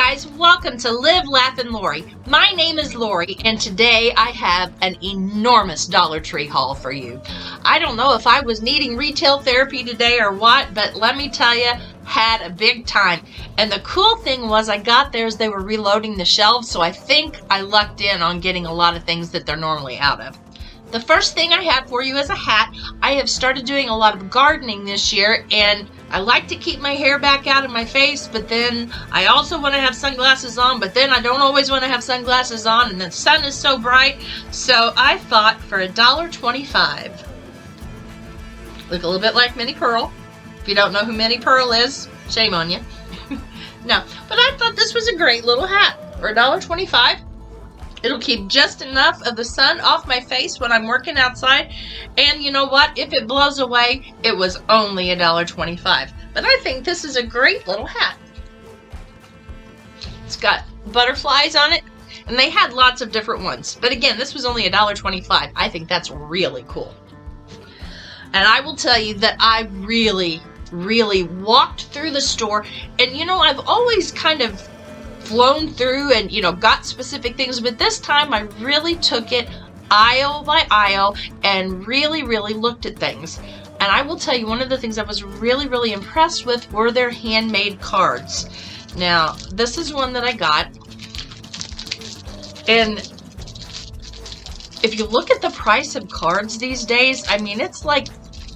guys, welcome to Live Laughin' Lori. My name is Lori, and today I have an enormous Dollar Tree haul for you. I don't know if I was needing retail therapy today or what, but let me tell you, had a big time. And the cool thing was I got there as they were reloading the shelves, so I think I lucked in on getting a lot of things that they're normally out of. The first thing I have for you is a hat. I have started doing a lot of gardening this year, and I like to keep my hair back out of my face, but then I also want to have sunglasses on, but then I don't always want to have sunglasses on, and the sun is so bright. So I thought for $1.25, look a little bit like Minnie Pearl. If you don't know who Minnie Pearl is, shame on you. No, but I thought this was a great little hat for $1.25. It'll keep just enough of the sun off my face when I'm working outside. And you know what? If it blows away, it was only $1.25. But I think this is a great little hat. It's got butterflies on it. And they had lots of different ones. But again, this was only $1.25. I think that's really cool. And I will tell you that I really walked through the store. And you know, I've always kind of flown through and, you know, got specific things, but this time I really took it aisle by aisle and really looked at things. And I will tell you, one of the things I was really impressed with were their handmade cards. Now, this is one that I got, and if you look at the price of cards these days, I mean, it's like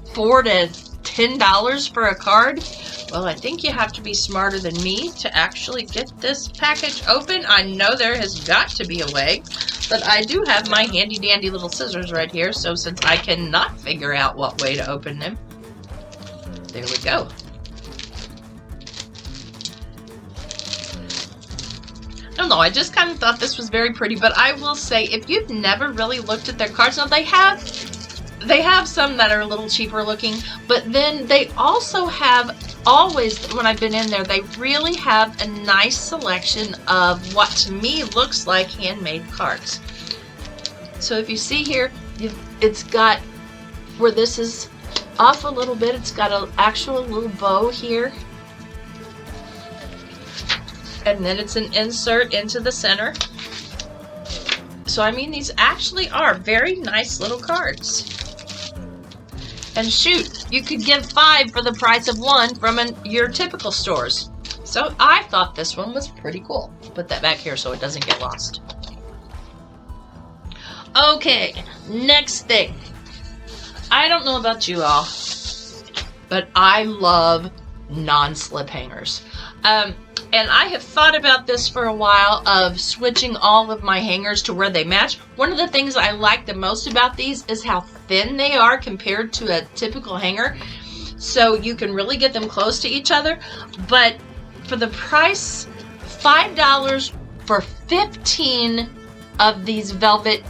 $4 to $10 for a card. Well, I think you have to be smarter than me to actually get this package open. I know there has got to be a way, but I do have my handy dandy little scissors right here, so since I cannot figure out what way to open them, there we go. I don't know, I just kind of thought this was very pretty, but I will say, if you've never really looked at their cards, now they have some that are a little cheaper looking, but then they also have, always when I've been in there, they really have a nice selection of what to me looks like handmade cards. So if you see here, it's got, where this is off a little bit, it's got an actual little bow here. And then it's an insert into the center. So I mean, these actually are very nice little cards. And shoot, you could get 5 for the price of 1 from your typical stores. So I thought this one was pretty cool. Put that back here so it doesn't get lost. Okay, next thing. I don't know about you all, but I love non-slip hangers. And I have thought about this for a while, of switching all of my hangers to where they match. One of the things I like the most about these is how thin they are compared to a typical hanger. So you can really get them close to each other. But for the price, $5 for 15 of these velvet,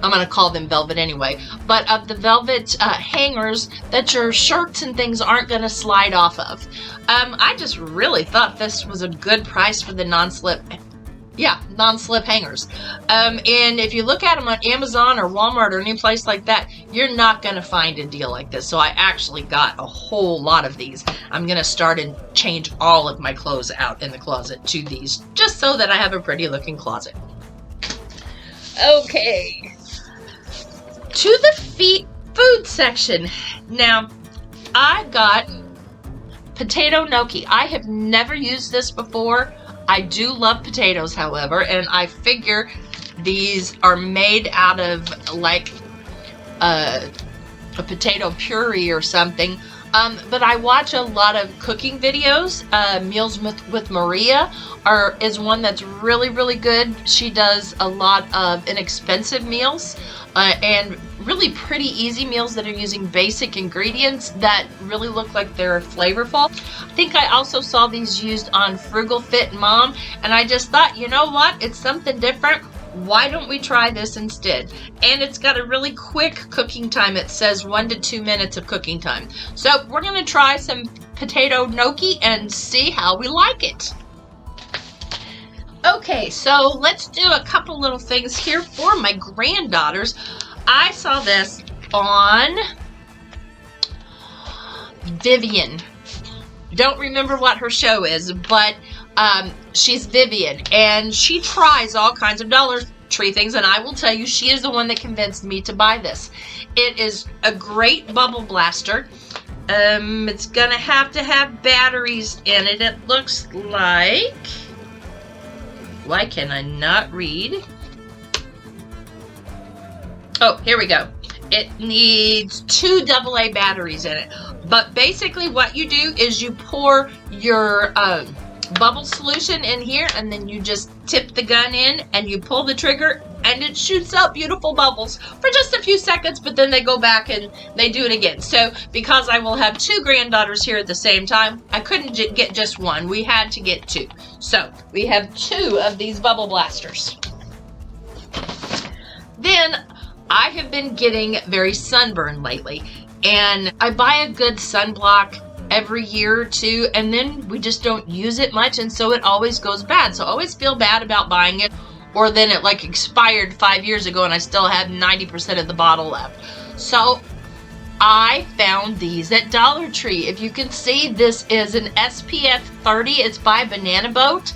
I'm going to call them velvet anyway, but of the velvet hangers that your shirts and things aren't going to slide off of. I just really thought this was a good price for the non-slip hangers. And if you look at them on Amazon or Walmart or any place like that, you're not going to find a deal like this. So I actually got a whole lot of these. I'm going to start and change all of my clothes out in the closet to these, just so that I have a pretty looking closet. Okay. To the food section. Now, I got potato gnocchi. I have never used this before. I do love potatoes, however, and I figure these are made out of like a potato puree or something. But I watch a lot of cooking videos. Meals with Maria is one that's really good. She does a lot of inexpensive meals and really pretty easy meals that are using basic ingredients that really look like they're flavorful. I think I also saw these used on Frugal Fit Mom, and I just thought, you know what? It's something different. Why don't we try this instead? And it's got a really quick cooking time. It says 1 to 2 minutes of cooking time. So we're going to try some potato gnocchi and see how we like it. Okay, so let's do a couple little things here for my granddaughters. I saw this on Vivian. Don't remember what her show is, but She's Vivian, and she tries all kinds of Dollar Tree things, and I will tell you, she is the one that convinced me to buy this. It is a great bubble blaster. It's gonna have to have batteries in it, it looks like. Why can I not read? Oh, here we go. It needs 2 AA batteries in it. But basically what you do is you pour your bubble solution in here, and then you just tip the gun in and you pull the trigger, and it shoots out beautiful bubbles for just a few seconds, but then they go back and they do it again. So because I will have 2 granddaughters here at the same time, I couldn't get just one. We had to get 2. So we have 2 of these bubble blasters. Then I have been getting very sunburned lately, and I buy a good sunblock every year or 2, and then we just don't use it much, and so it always goes bad. So I always feel bad about buying it, or then it like expired 5 years ago and I still have 90% of the bottle left. So I found these at Dollar Tree. If you can see, this is an SPF 30. It's by Banana Boat.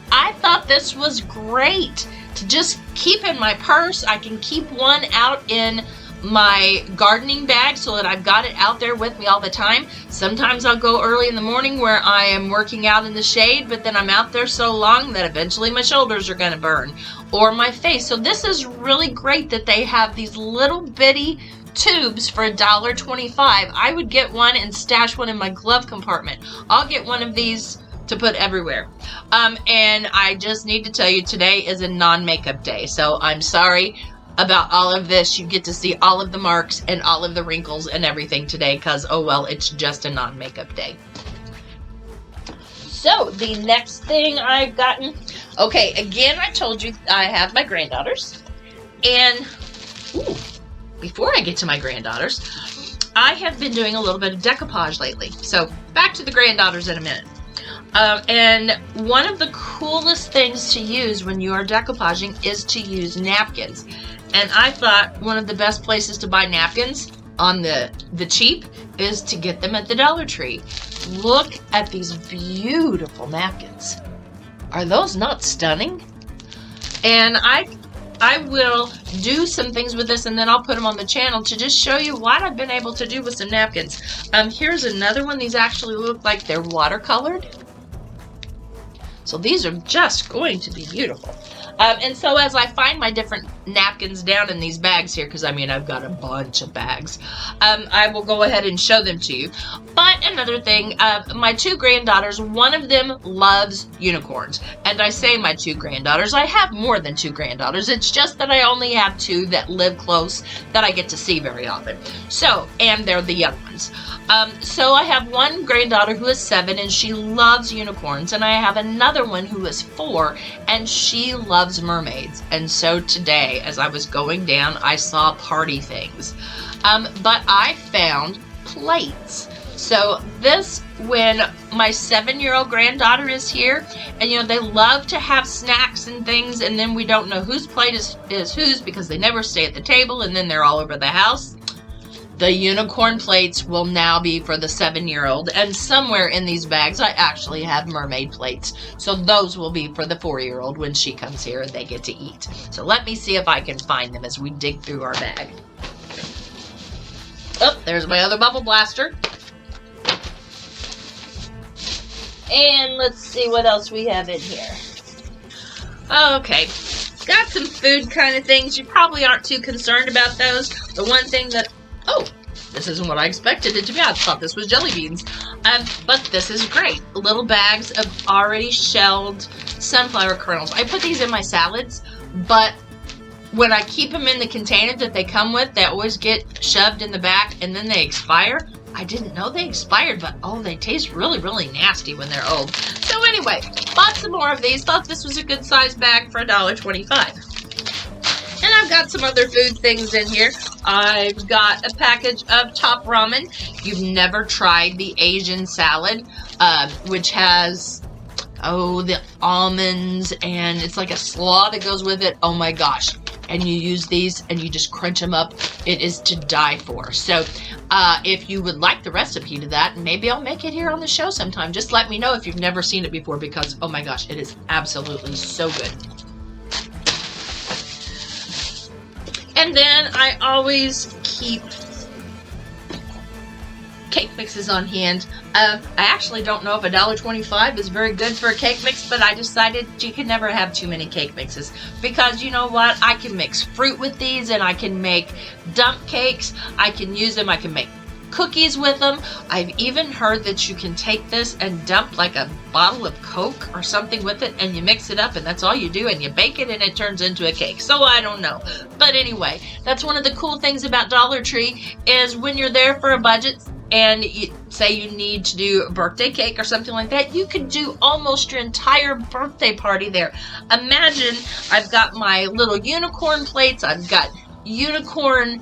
I thought this was great to just keep in my purse. I can keep one out in my gardening bag so that I've got it out there with me all the time. Sometimes I'll go early in the morning where I am working out in the shade, but then I'm out there so long that eventually my shoulders are going to burn, or my face. So this is really great that they have these little bitty tubes for $1.25. I would get one and stash one in my glove compartment. I'll get one of these to put everywhere. And I just need to tell you, today is a non-makeup day, so I'm sorry about all of this. You get to see all of the marks and all of the wrinkles and everything today, because oh well, it's just a non-makeup day. So the next thing I've gotten, okay, again, I told you I have my granddaughters, and before I get to my granddaughters, I have been doing a little bit of decoupage lately. So back to the granddaughters in a minute. And one of the coolest things to use when you are decoupaging is to use napkins. And I thought one of the best places to buy napkins on the cheap is to get them at the Dollar Tree. Look at these beautiful napkins. Are those not stunning? And I will do some things with this, and then I'll put them on the channel to just show you what I've been able to do with some napkins. Here's another one. These actually look like they're watercolored. So these are just going to be beautiful. And so as I find my different napkins down in these bags here, because I mean I've got a bunch of bags, I will go ahead and show them to you. But another thing, my 2 granddaughters, one of them loves unicorns. And I say my 2 granddaughters, I have more than 2 granddaughters. It's just that I only have 2 that live close that I get to see very often. So, and they're the young ones. So I have one granddaughter who is 7 and she loves unicorns, and I have another one who is 4 and she loves mermaids. And so today, as I was going down, I saw party things. But I found plates. So this, when my 7-year-old granddaughter is here, and you know, they love to have snacks and things, and then we don't know whose plate is whose because they never stay at the table, and then they're all over the house. The unicorn plates will now be for the 7-year-old, and somewhere in these bags I actually have mermaid plates. So those will be for the 4-year-old when she comes here and they get to eat. So let me see if I can find them as we dig through our bag. Oh, there's my other bubble blaster. And let's see what else we have in here. Okay, got some food kind of things. You probably aren't too concerned about those. The one thing that, oh, this isn't what I expected it to be. I thought this was jelly beans. But this is great. Little bags of already shelled sunflower kernels. I put these in my salads, but when I keep them in the container that they come with, they always get shoved in the back and then they expire. I didn't know they expired, but oh, they taste really, really nasty when they're old. So anyway, bought some more of these. Thought this was a good size bag for $1.25. And I've got some other food things in here. I've got a package of Top Ramen. You've never tried the Asian salad, which has, oh, the almonds, and it's like a slaw that goes with it. Oh my gosh. and you use these and you just crunch them up, it is to die for. So if you would like the recipe to that, maybe I'll make it here on the show sometime. Just let me know if you've never seen it before, because oh my gosh, it is absolutely so good. And then I always keep cake mixes on hand. I actually don't know if $1.25 is very good for a cake mix, but I decided you can never have too many cake mixes, because you know what? I can mix fruit with these, and I can make dump cakes. I can use them. I can make cookies with them. I've even heard that you can take this and dump like a bottle of Coke or something with it, and you mix it up, and that's all you do, and you bake it, and it turns into a cake. So I don't know. But anyway, that's one of the cool things about Dollar Tree, is when you're there for a budget, and you say you need to do a birthday cake or something like that, you could do almost your entire birthday party there. Imagine, I've got my little unicorn plates, I've got unicorn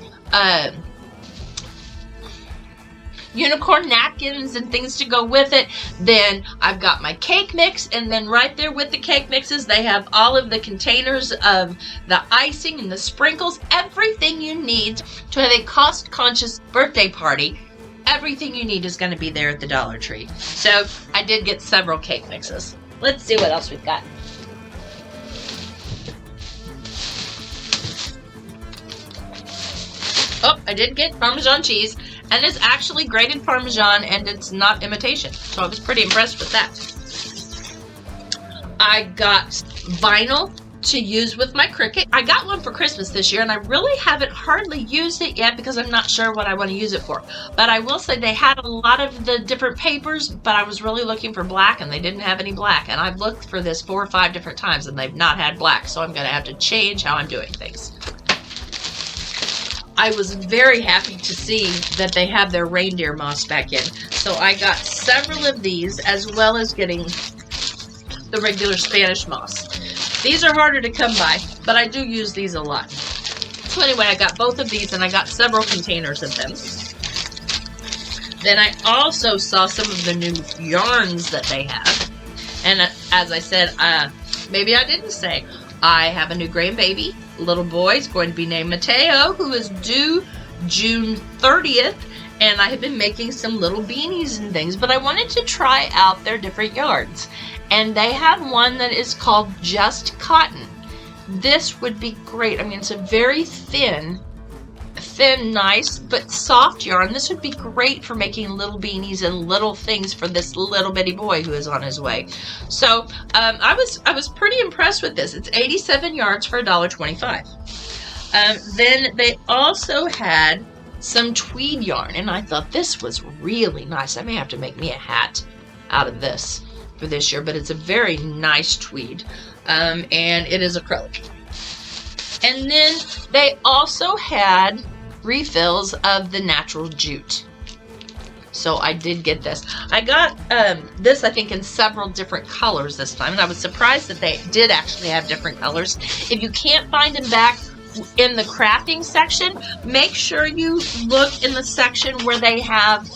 napkins and things to go with it. Then I've got my cake mix, and then right there with the cake mixes, they have all of the containers of the icing and the sprinkles, everything you need to have a cost-conscious birthday party. Everything you need is going to be there at the Dollar Tree. So I did get several cake mixes. Let's see what else we've got. Oh, I did get Parmesan cheese, and it's actually grated Parmesan, and it's not imitation. So I was pretty impressed with that. I got vinyl to use with my Cricut. I got one for Christmas this year, and I really haven't hardly used it yet because I'm not sure what I want to use it for. But I will say they had a lot of the different papers, but I was really looking for black, and they didn't have any black. And I've looked for this 4 or 5 different times, and they've not had black, so I'm going to have to change how I'm doing things. I was very happy to see that they have their reindeer moss back in. So I got several of these, as well as getting the regular Spanish moss. These are harder to come by, but I do use these a lot. So anyway, I got both of these, and I got several containers of them. Then I also saw some of the new yarns that they have. And as I said, maybe I didn't say, I have a new grandbaby. Little boy is going to be named Mateo, who is due June 30th. And I have been making some little beanies and things, but I wanted to try out their different yarns. And they have one that is called Just Cotton. This would be great. I mean, it's a very thin, nice, but soft yarn. This would be great for making little beanies and little things for this little bitty boy who is on his way. So I was pretty impressed with this. It's 87 yards for $1.25. Then they also had some tweed yarn, and I thought this was really nice. I may have to make me a hat out of this for this year, but it's a very nice tweed, and it is acrylic. And then they also had refills of the natural jute. So I did get this. I got this, I think, in several different colors this time, and I was surprised that they did actually have different colors. If you can't find them back in the crafting section, make sure you look in the section where they have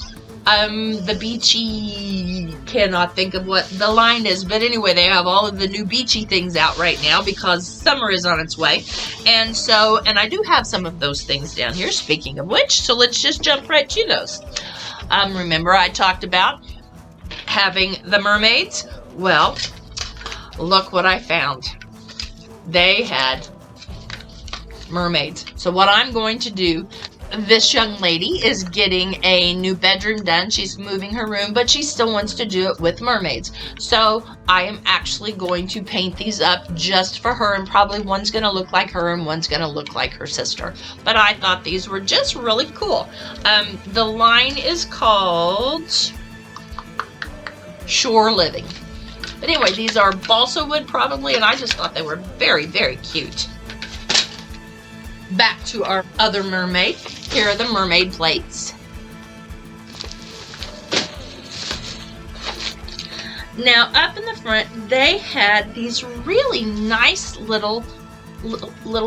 the beachy, cannot think of what the line is, but anyway, they have all of the new beachy things out right now because summer is on its way. And so, and I do have some of those things down here, speaking of which, so let's just jump right to those. Remember I talked about having the mermaids? Well, look what I found. They had mermaids. So what I'm going to do, this young lady is getting a new bedroom done. She's moving her room, but she still wants to do it with mermaids. So I am actually going to paint these up just for her, and probably one's going to look like her and one's going to look like her sister. But I thought these were just really cool. The line is called Shore Living. But anyway, these are balsa wood probably, and I just thought they were very, very cute. Back to our other mermaid. Here are the mermaid plates. Now, up in the front, they had these really nice little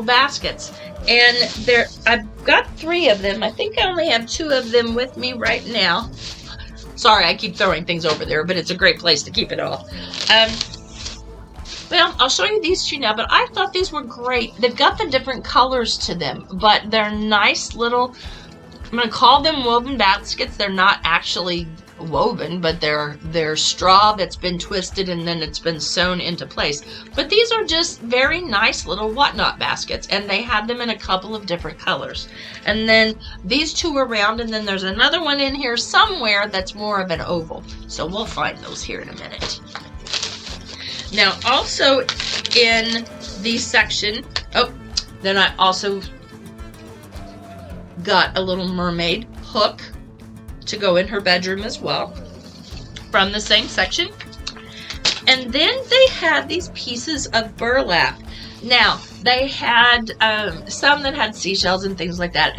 baskets. And I've got 3 of them. I think I only have 2 of them with me right now. Sorry, I keep throwing things over there, but it's a great place to keep it all. Well, I'll show you these two now, but I thought these were great. They've got the different colors to them, but they're nice little, I'm going to call them woven baskets. They're not actually woven, but they're straw that's been twisted and then it's been sewn into place. But these are just very nice little whatnot baskets, and they had them in a couple of different colors. And then these two are round, and then there's another one in here somewhere that's more of an oval. So we'll find those here in a minute. Now, also in the section, then I also got a little mermaid hook to go in her bedroom as well from the same section. And then they had these pieces of burlap. Now, they had some that had seashells and things like that.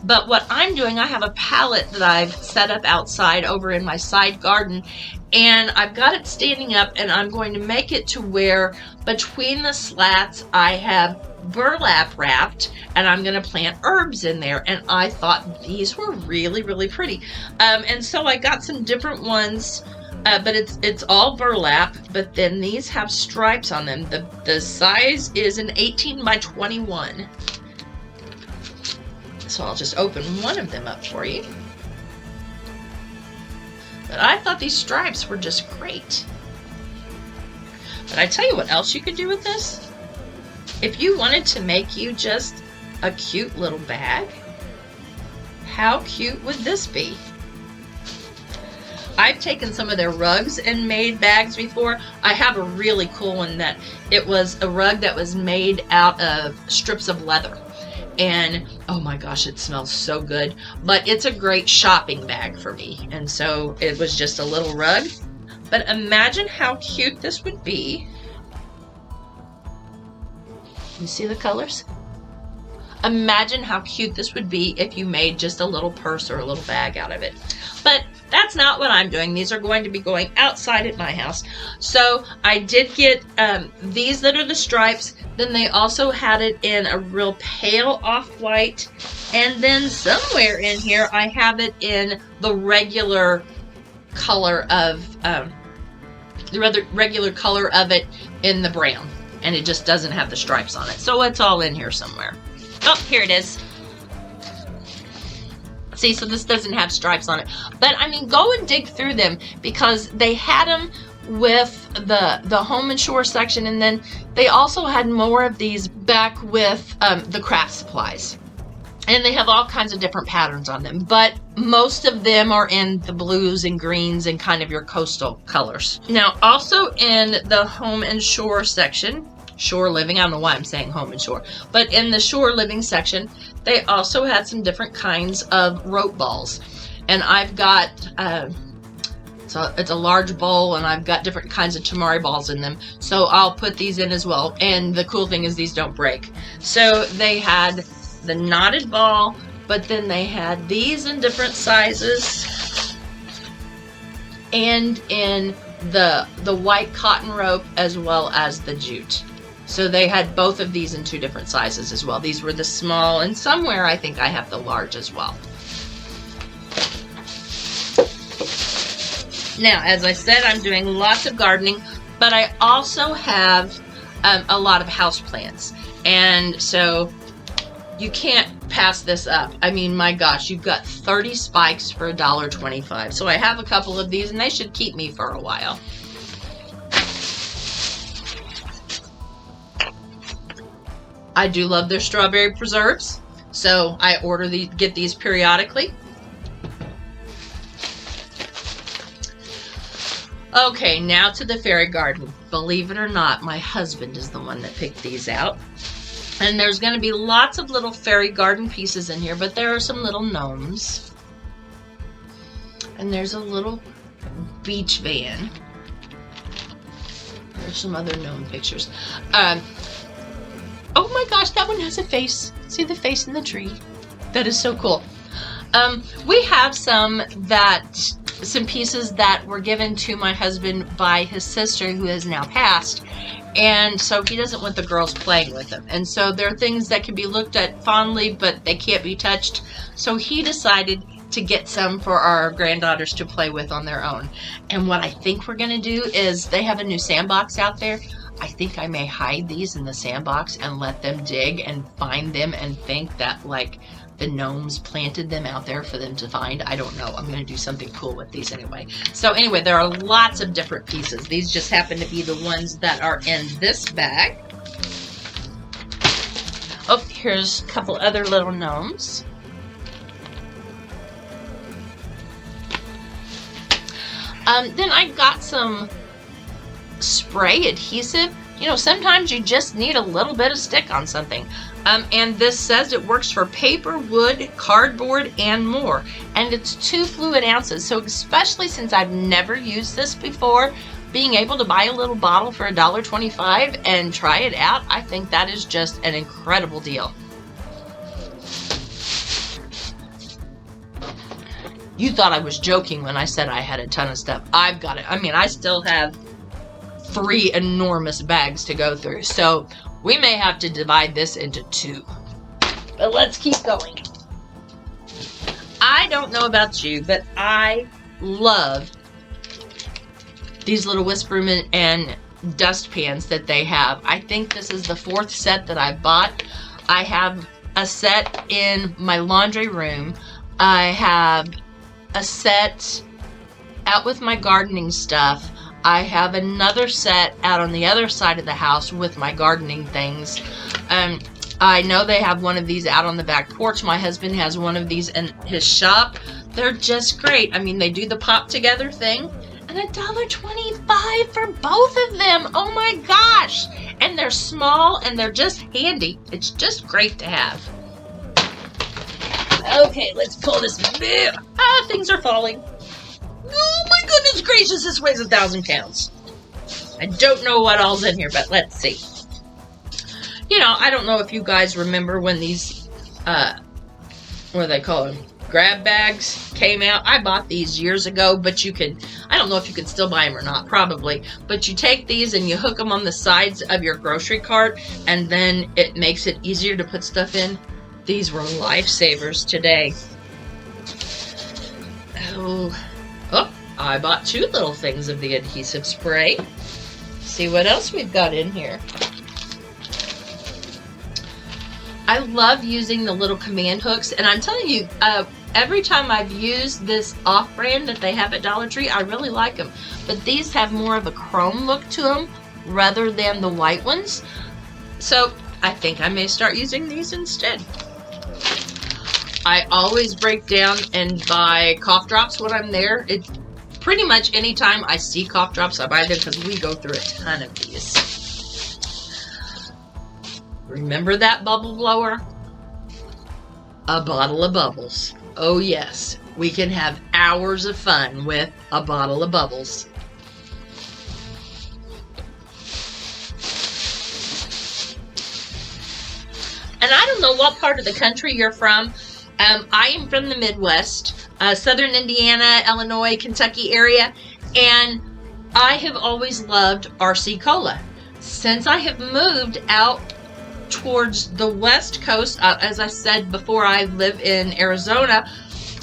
But what I'm doing, I have a pallet that I've set up outside over in my side garden, and I've got it standing up, and I'm going to make it to where between the slats I have burlap wrapped, and I'm going to plant herbs in there. And I thought these were really, really pretty. And so I got some different ones, but it's all burlap, but then these have stripes on them. The size is an 18 by 21. So I'll just open one of them up for you. But I thought these stripes were just great. But I tell you what else you could do with this. If you wanted to make you just a cute little bag, how cute would this be? I've taken some of their rugs and made bags before. I have a really cool one that it was a rug that was made out of strips of leather. And oh my gosh, it smells so good. But it's a great shopping bag for me. And so it was just a little rug. But imagine how cute this would be. You see the colors? Imagine how cute this would be if you made just a little purse or a little bag out of it. But that's not what I'm doing. These are going to be going outside at my house. So I did get these that are the stripes. Then they also had it in a real pale off-white. And then somewhere in here I have it in the regular color of it in the brown. And it just doesn't have the stripes on it. So it's all in here somewhere. Oh, here it is. See, so this doesn't have stripes on it. But, I mean, go and dig through them because they had them with the Home and Shore section, and then they also had more of these back with the craft supplies. And they have all kinds of different patterns on them. But most of them are in the blues and greens and kind of your coastal colors. Now, also in the Home and Shore section, Shore Living, I don't know why I'm saying Home and Shore, but in the Shore Living section, they also had some different kinds of rope balls. And I've got, so it's a large bowl, and I've got different kinds of tamari balls in them. So I'll put these in as well. And the cool thing is these don't break. So they had the knotted ball, but then they had these in different sizes. And in the white cotton rope as well as the jute. So they had both of these in two different sizes as well. These were the small, and somewhere I think I have the large as well. Now, as I said, I'm doing lots of gardening, but I also have a lot of houseplants. And so you can't pass this up. I mean, my gosh, you've got 30 spikes for $1.25. So I have a couple of these, and they should keep me for a while. I do love their strawberry preserves, so I get these periodically. Okay, now to the fairy garden. Believe it or not, my husband is the one that picked these out. And there's going to be lots of little fairy garden pieces in here, but there are some little gnomes. And there's a little beach van. There's some other gnome pictures. Oh my gosh, that one has a face. See the face in the tree? That is so cool. We have some pieces that were given to my husband by his sister who has now passed. And so he doesn't want the girls playing with them. And so there are things that can be looked at fondly, but they can't be touched. So he decided to get some for our granddaughters to play with on their own. And what I think we're going to do is they have a new sandbox out there. I think I may hide these in the sandbox and let them dig and find them and think that like the gnomes planted them out there for them to find. I don't know. I'm going to do something cool with these anyway. So anyway, there are lots of different pieces. These just happen to be the ones that are in this bag. Oh, here's a couple other little gnomes. Then I got some spray adhesive. You know, sometimes you just need a little bit of stick on something. And this says it works for paper, wood, cardboard, and more. And it's 2 fluid ounces. So especially since I've never used this before, being able to buy a little bottle for $1.25 and try it out, I think that is just an incredible deal. You thought I was joking when I said I had a ton of stuff. I've got it. I mean, I still have 3 enormous bags to go through. So we may have to divide this into 2. But let's keep going. I don't know about you, but I love these little Whisperman and dustpans that they have. I think this is the 4th set that I bought. I have a set in my laundry room. I have a set out with my gardening stuff. I have another set out on the other side of the house with my gardening things. I know they have one of these out on the back porch. My husband has one of these in his shop. They're just great. I mean, they do the pop together thing. And $1.25 for both of them. Oh my gosh. And they're small and they're just handy. It's just great to have. Okay, let's pull this. Ah, things are falling. Oh my goodness gracious, this weighs 1,000 pounds. I don't know what all's in here, but let's see. You know, I don't know if you guys remember when these, what do they call them? Grab bags came out. I bought these years ago, but you can, I don't know if you can still buy them or not, probably. But you take these and you hook them on the sides of your grocery cart, and then it makes it easier to put stuff in. These were lifesavers today. Oh, I bought 2 little things of the adhesive spray. See what else we've got in here. I love using the little command hooks, and I'm telling you, every time I've used this off-brand that they have at Dollar Tree, I really like them. But these have more of a chrome look to them rather than the white ones. So I think I may start using these instead. I always break down and buy cough drops when I'm there. It pretty much anytime I see cough drops, I buy them because we go through a ton of these. Remember that bubble blower? A bottle of bubbles. Oh yes, we can have hours of fun with a bottle of bubbles. And I don't know what part of the country you're from. I am from the Midwest, southern Indiana, Illinois, Kentucky area, and I have always loved RC Cola. Since I have moved out towards the West Coast, as I said before, I live in Arizona,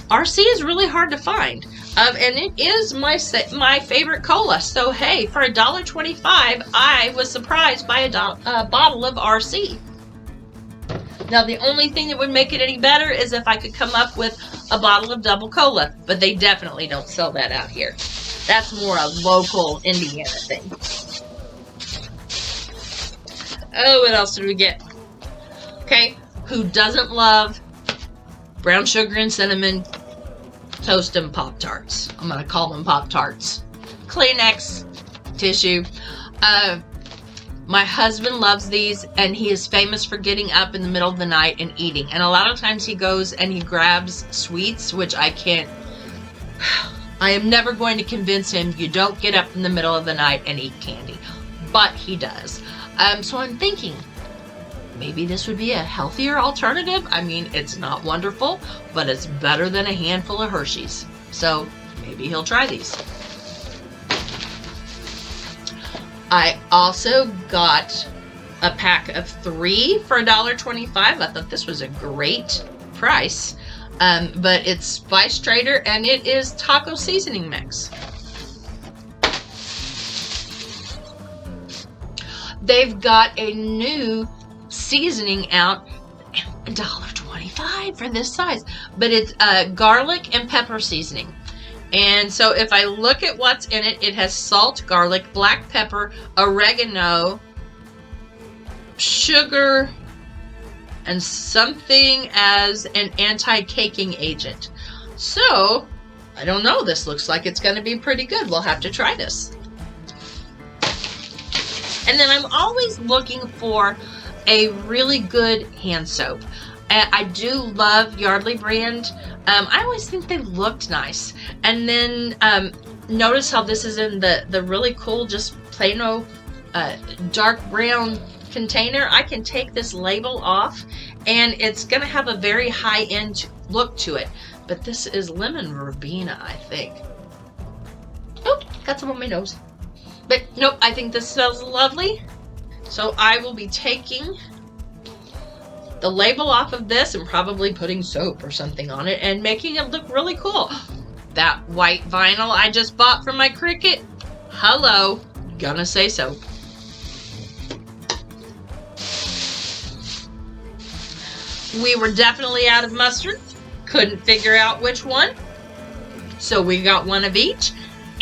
RC is really hard to find. And it is my favorite cola. So hey, for $1.25, I was surprised by a bottle of RC. Now, the only thing that would make it any better is if I could come up with a bottle of double cola, but they definitely don't sell that out here. That's more a local Indiana thing. Oh, what else did we get? Okay, who doesn't love brown sugar and cinnamon toast and Pop-Tarts? I'm going to call them Pop-Tarts. Kleenex, tissue. My husband loves these, and he is famous for getting up in the middle of the night and eating. And a lot of times he goes and he grabs sweets, which I can't... I am never going to convince him you don't get up in the middle of the night and eat candy. But he does. So I'm thinking, maybe this would be a healthier alternative. I mean, it's not wonderful, but it's better than a handful of Hershey's. So maybe he'll try these. I also got a pack of 3 for $1.25. I thought this was a great price. But it's Spice Trader, and it is taco seasoning mix. they've got a new seasoning out, $1.25 for this size, but it's garlic and pepper seasoning. And so if I look at what's in it, it has salt, garlic, black pepper, oregano, sugar, and something as an anti-caking agent. So, I don't know. This looks like it's going to be pretty good. We'll have to try this. And then I'm always looking for a really good hand soap. I do love Yardley brand. I always think they looked nice. And then notice how this is in the really cool, just plain old dark brown container. I can take this label off and it's going to have a very high-end look to it. But this is lemon verbena, I think. Oh, got some on my nose. But nope, I think this smells lovely. So I will be taking the label off of this and probably putting soap or something on it and making it look really cool. That white vinyl I just bought from my Cricut, hello, gonna say so. We were definitely out of mustard, couldn't figure out which one, so we got one of each.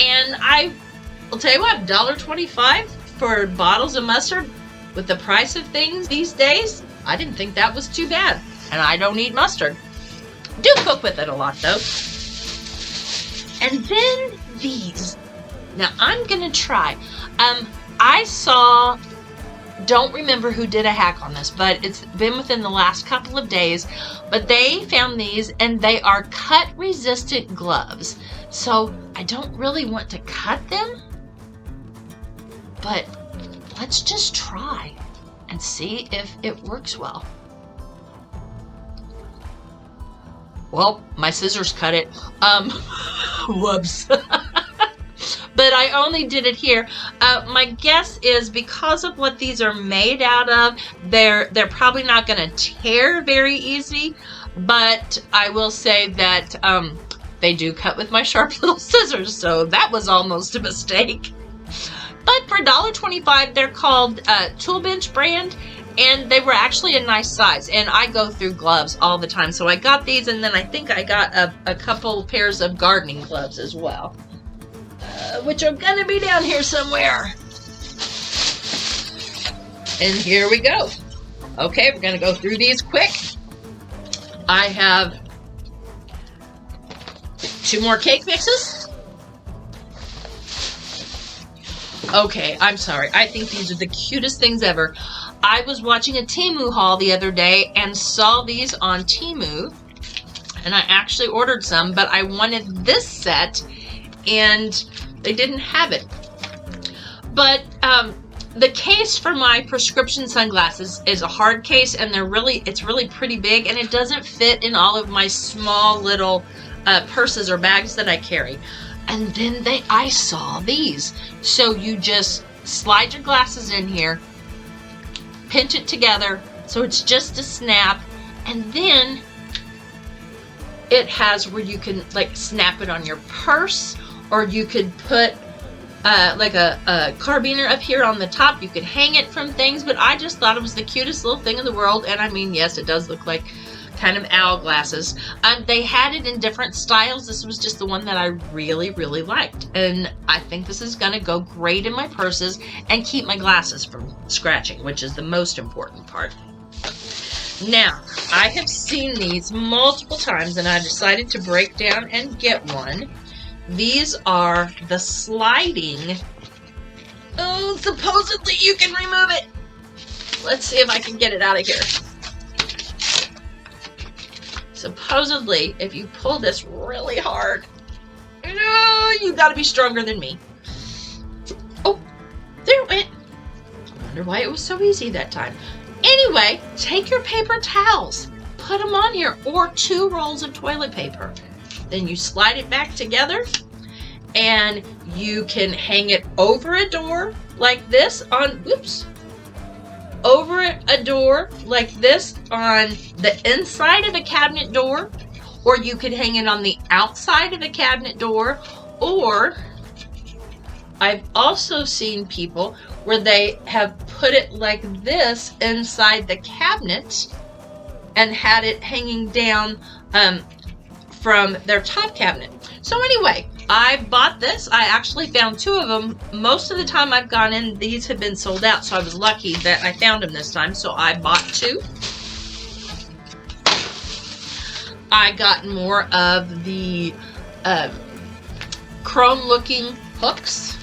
And I'll tell you what, $1.25 for bottles of mustard with the price of things these days, I didn't think that was too bad. And I don't eat mustard. Do cook with it a lot though. And then these. Now I'm gonna try. I saw, don't remember who did a hack on this, but it's been within the last couple of days. But they found these and they are cut resistant gloves. So I don't really want to cut them, but let's just try and see if it works well. Well, my scissors cut it. Whoops. But I only did it here. My guess is because of what these are made out of, they're probably not going to tear very easy. But I will say that they do cut with my sharp little scissors, so that was almost a mistake. But for $1.25, they're called Tool Bench brand, and they were actually a nice size. And I go through gloves all the time, so I got these, and then I think I got a couple pairs of gardening gloves as well, which are gonna be down here somewhere. And here we go. Okay, we're gonna go through these quick. I have 2 more cake mixes. Okay, I'm sorry. I think these are the cutest things ever. I was watching a Temu haul the other day and saw these on Temu, and I actually ordered some, but I wanted this set, and they didn't have it. But the case for my prescription sunglasses is a hard case, and it's really pretty big, and it doesn't fit in all of my small little purses or bags that I carry. And then I saw these. So you just slide your glasses in here, pinch it together, so it's just a snap, and then it has where you can like snap it on your purse, or you could put like a carabiner up here on the top. You could hang it from things, but I just thought it was the cutest little thing in the world. And I mean, yes, it does look like kind of owl glasses. They had it in different styles. This was just the one that I really, really liked. And I think this is going to go great in my purses and keep my glasses from scratching, which is the most important part. Now, I have seen these multiple times and I decided to break down and get one. These are the sliding. Oh, supposedly you can remove it. Let's see if I can get it out of here. Supposedly, if you pull this really hard, you gotta be stronger than me. Oh, there it went. I wonder why it was so easy that time. Anyway, take your paper towels, put them on here, or 2 rolls of toilet paper. Then you slide it back together, and you can hang it over a door like this over a door like this on the inside of a cabinet door, or you could hang it on the outside of a cabinet door, or I've also seen people where they have put it like this inside the cabinet and had it hanging down from their top cabinet. So anyway, I bought this. I actually found 2 of them. Most of the time I've gone in, these have been sold out, so I was lucky that I found them this time. So I bought 2. I got more of the chrome looking hooks.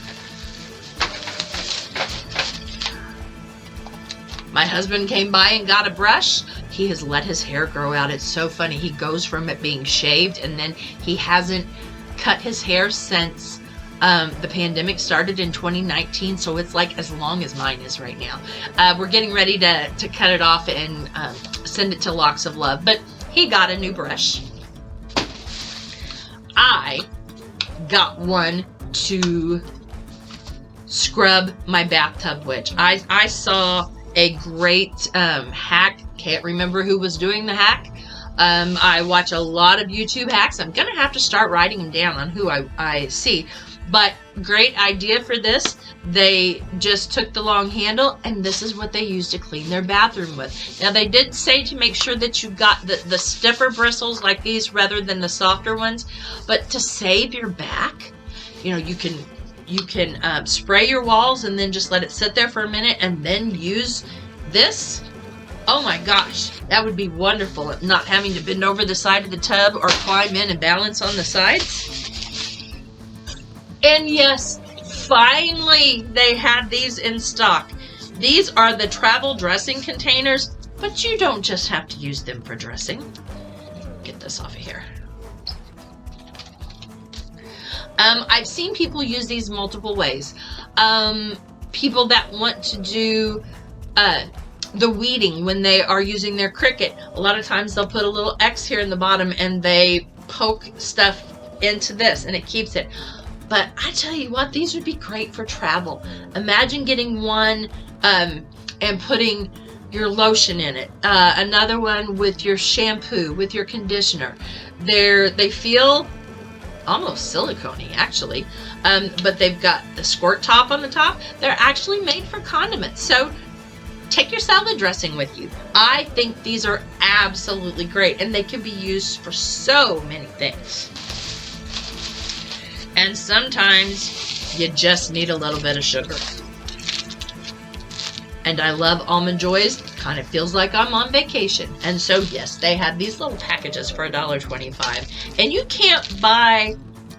My husband came by and got a brush. He has let his hair grow out. It's so funny. He goes from it being shaved, and then he hasn't cut his hair since the pandemic started in 2019. So it's like as long as mine is right now. We're getting ready to cut it off and send it to Locks of Love. But he got a new brush. I got one to scrub my bathtub with. I saw a great hack. Can't remember who was doing the hack. I watch a lot of YouTube hacks. I'm gonna have to start writing them down on who I see. But great idea for this. They just took the long handle, and this is what they used to clean their bathroom with. Now, they did say to make sure that you got the stiffer bristles like these rather than the softer ones. But to save your back, you know, you can spray your walls and then just let it sit there for a minute and then use this. Oh my gosh, that would be wonderful. Not having to bend over the side of the tub or climb in and balance on the sides. And yes, finally they had these in stock. These are the travel dressing containers, but you don't just have to use them for dressing. Get this off of here. I've seen people use these multiple ways. People that want to do the weeding when they are using their Cricut. A lot of times they'll put a little X here in the bottom and they poke stuff into this and it keeps it. But I tell you what, these would be great for travel. Imagine getting one and putting your lotion in it. Another one with your shampoo, with your conditioner. They feel almost silicone-y actually, but they've got the squirt top on the top. They're actually made for condiments, so take your salad dressing with you. I think these are absolutely great, and they can be used for so many things. And sometimes you just need a little bit of sugar. And I love Almond Joys. Kind of feels like I'm on vacation. And so yes, they have these little packages for $1.25. And you can't buy,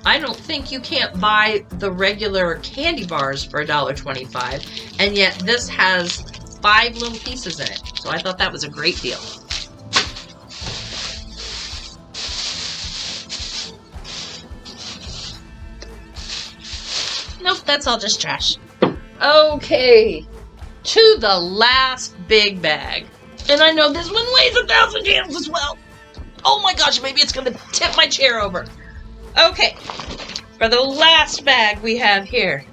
I don't think you can't buy the regular candy bars for $1.25. And yet this has 5 little pieces in it. So I thought that was a great deal. Nope, that's all just trash. Okay. To the last big bag. And I know this one weighs 1,000 pounds as well. Oh my gosh, maybe it's going to tip my chair over. Okay, for the last bag we have here.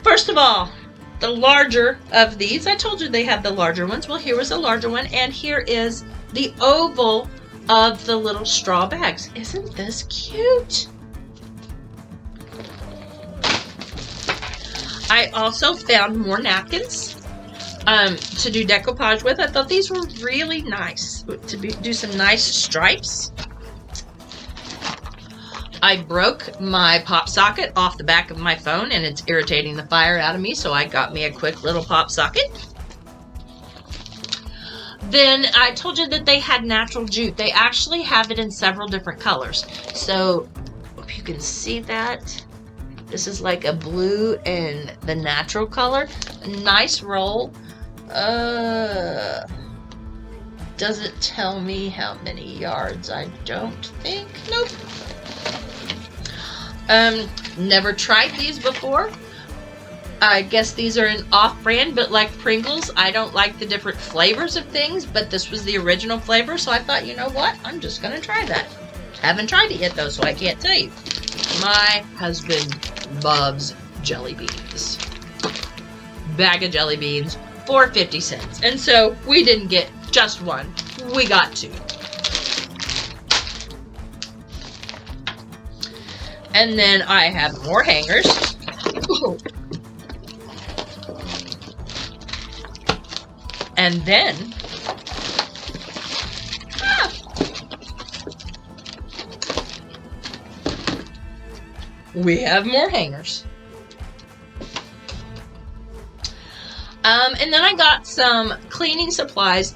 First of all, the larger of these. I told you they had the larger ones. Well, here was a larger one, and here is the oval of the little straw bags. Isn't this cute? I also found more napkins to do decoupage with. I thought these were really nice to do some nice stripes. I broke my pop socket off the back of my phone and it's irritating the fire out of me, so I got me a quick little pop socket. Then I told you that they had natural jute. They actually have it in several different colors. So hope you can see that. This is like a blue and the natural color. A nice roll. Doesn't tell me how many yards. I don't think. Nope. Never tried these before. I guess these are an off-brand, but like Pringles, I don't like the different flavors of things, but this was the original flavor, so I thought, you know what? I'm just gonna try that. Haven't tried it yet though, so I can't tell you. My husband loves jelly beans. Bag of jelly beans for 50 cents. And so we didn't get just one, we got 2. And then I have more hangers. And then we have more hangers. And then I got some cleaning supplies.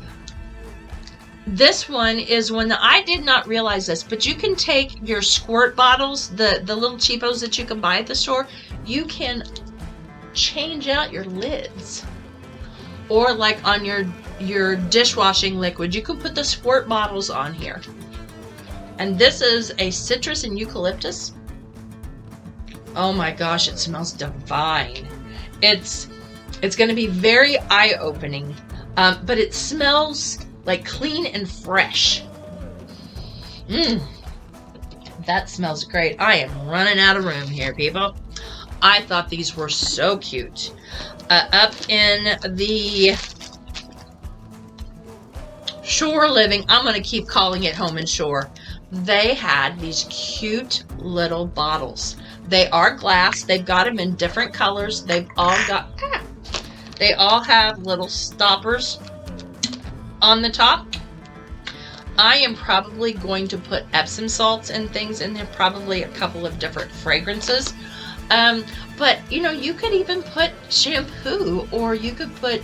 This one is one that I did not realize this, but you can take your squirt bottles, the little cheapos that you can buy at the store, you can change out your lids. Or like on your dishwashing liquid, you can put the squirt bottles on here. And this is a citrus and eucalyptus. Oh my gosh, it smells divine. It's going to be very eye-opening, but it smells like clean and fresh. That smells great. I am running out of room here, people. I thought these were so cute. Up in the Shore Living, I'm going to keep calling it Home and Shore, they had these cute little bottles. They are glass. They've got them in different colors. They all have little stoppers on the top. I am probably going to put Epsom salts and things in there, probably a couple of different fragrances. But, you know, you could even put shampoo, or you could put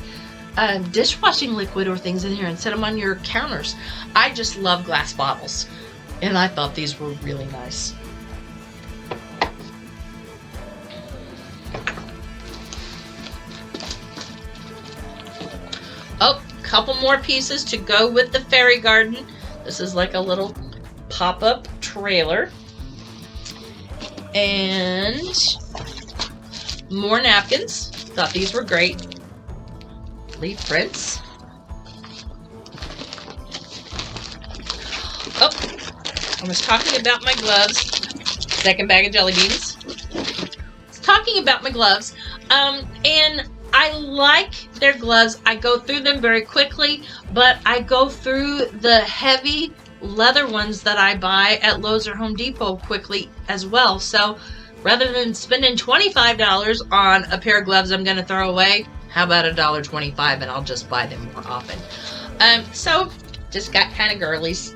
dishwashing liquid or things in here and set them on your counters. I just love glass bottles, and I thought these were really nice. Oh, couple more pieces to go with the fairy garden. This is like a little pop-up trailer. And more napkins. Thought these were great. Leaf prints. Oh, I was talking about my gloves. Second bag of jelly beans. Talking about my gloves. And I like their gloves. I go through them very quickly, but I go through the heavy leather ones that I buy at Lowe's or Home Depot quickly as well. So rather than spending $25 on a pair of gloves I'm going to throw away, how about $1.25 and I'll just buy them more often. So just got kind of girlies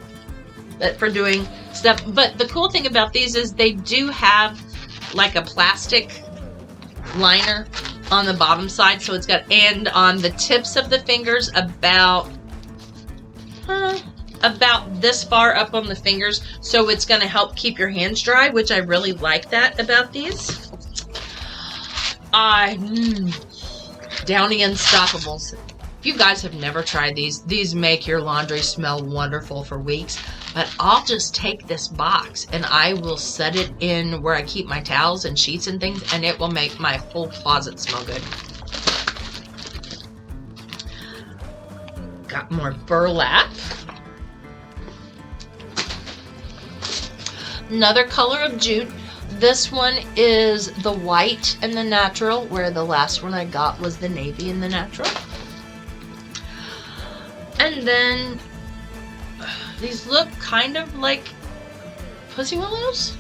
for doing stuff. But the cool thing about these is they do have like a plastic liner on the bottom side, so it's got, and on the tips of the fingers about this far up on the fingers, so it's going to help keep your hands dry, which I really like that about these. Downy Unstoppables. If you guys have never tried these make your laundry smell wonderful for weeks. But I'll just take this box and I will set it in where I keep my towels and sheets and things, and it will make my whole closet smell good. Got more burlap. Another color of jute. This one is the white and the natural, where the last one I got was the navy and the natural. And then these look kind of like pussy willows.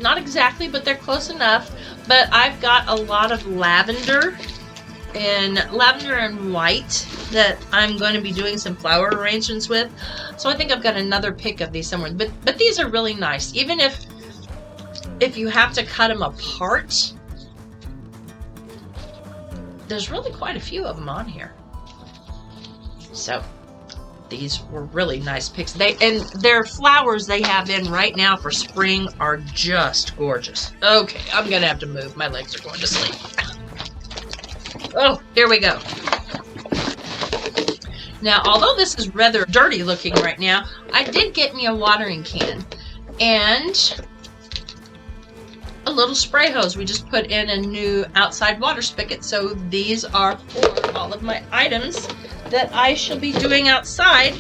Not exactly, but they're close enough. But I've got a lot of lavender and white that I'm going to be doing some flower arrangements with. So I think I've got another pick of these somewhere. But these are really nice. Even if you have to cut them apart, there's really quite a few of them on here. So these were really nice picks. And their flowers they have in right now for spring are just gorgeous. Okay, I'm gonna have to move. My legs are going to sleep. Oh, here we go. Now, although this is rather dirty looking right now, I did get me a watering can and a little spray hose. We just put in a new outside water spigot, so these are for all of my items that I shall be doing outside.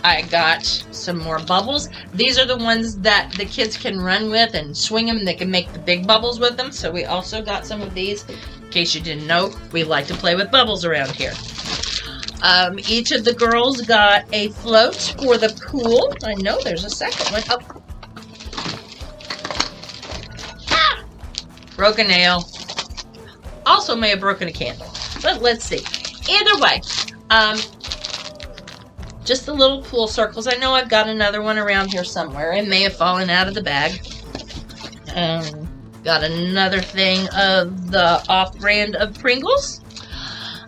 I got some more bubbles. These are the ones that the kids can run with and swing them, and they can make the big bubbles with them. So we also got some of these. In case you didn't know, we like to play with bubbles around here. Each of the girls got a float for the pool. I know there's a second one. Oh. broken nail. Also may have broken a candle. But let's see. Either way, just the little pool circles. I know I've got another one around here somewhere. It may have fallen out of the bag. Got another thing of the off-brand of Pringles.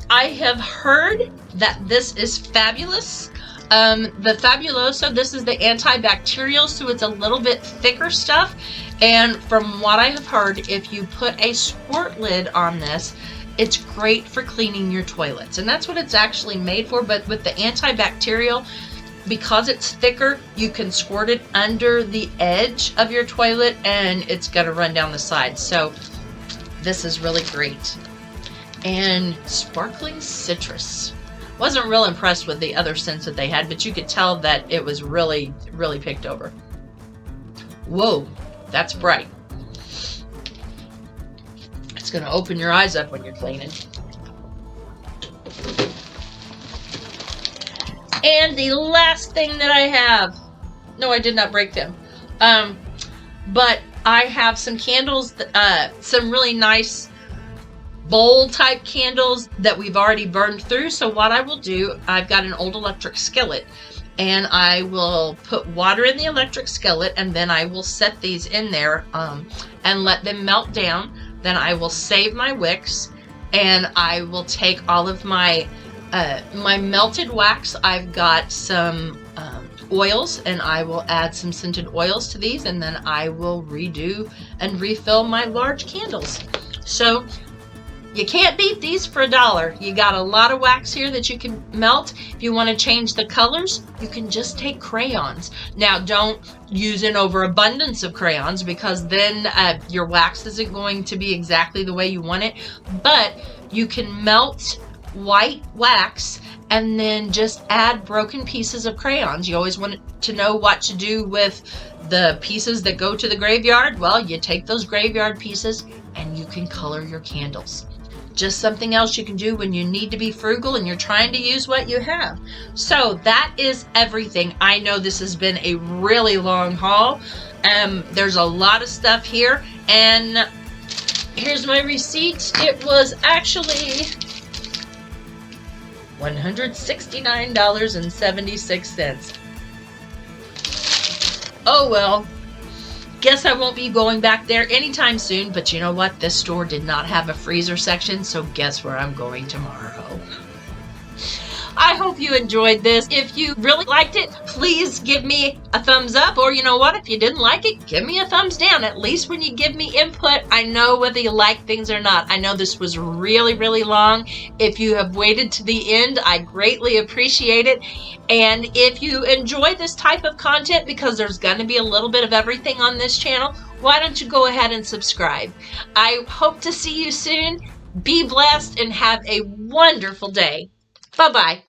I have heard that this is fabulous. The Fabuloso, this is the antibacterial, so it's a little bit thicker stuff. And from what I have heard, if you put a squirt lid on this, it's great for cleaning your toilets. And that's what it's actually made for. But with the antibacterial, because it's thicker, you can squirt it under the edge of your toilet and it's going to run down the side. So this is really great. And sparkling citrus. Wasn't real impressed with the other scents that they had, but you could tell that it was really, really picked over. Whoa, that's bright. It's going to open your eyes up when you're cleaning. And the last thing that I have, no, I did not break them, but I have some candles, some really nice bowl type candles that we've already burned through. So what I will do, I've got an old electric skillet, and I will put water in the electric skillet, and then I will set these in there and let them melt down. Then I will save my wicks, and I will take all of my my melted wax. I've got some oils, and I will add some scented oils to these, and then I will redo and refill my large candles. So you can't beat these for $1. You got a lot of wax here that you can melt. If you want to change the colors, you can just take crayons. Now, don't use an overabundance of crayons, because then your wax isn't going to be exactly the way you want it. But you can melt white wax and then just add broken pieces of crayons. You always want to know what to do with the pieces that go to the graveyard. Well, you take those graveyard pieces and you can color your candles. Just something else you can do when you need to be frugal and you're trying to use what you have. So that is everything. I know this has been a really long haul. There's a lot of stuff here, and here's my receipt. It was actually $169.76. Oh well. Guess I won't be going back there anytime soon, but you know what? This store did not have a freezer section, so guess where I'm going tomorrow. I hope you enjoyed this. If you really liked it, please give me a thumbs up, or you know what? If you didn't like it, give me a thumbs down. At least when you give me input, I know whether you like things or not. I know this was really, really long. If you have waited to the end, I greatly appreciate it. And if you enjoy this type of content, because there's going to be a little bit of everything on this channel, why don't you go ahead and subscribe? I hope to see you soon. Be blessed and have a wonderful day. Bye-bye.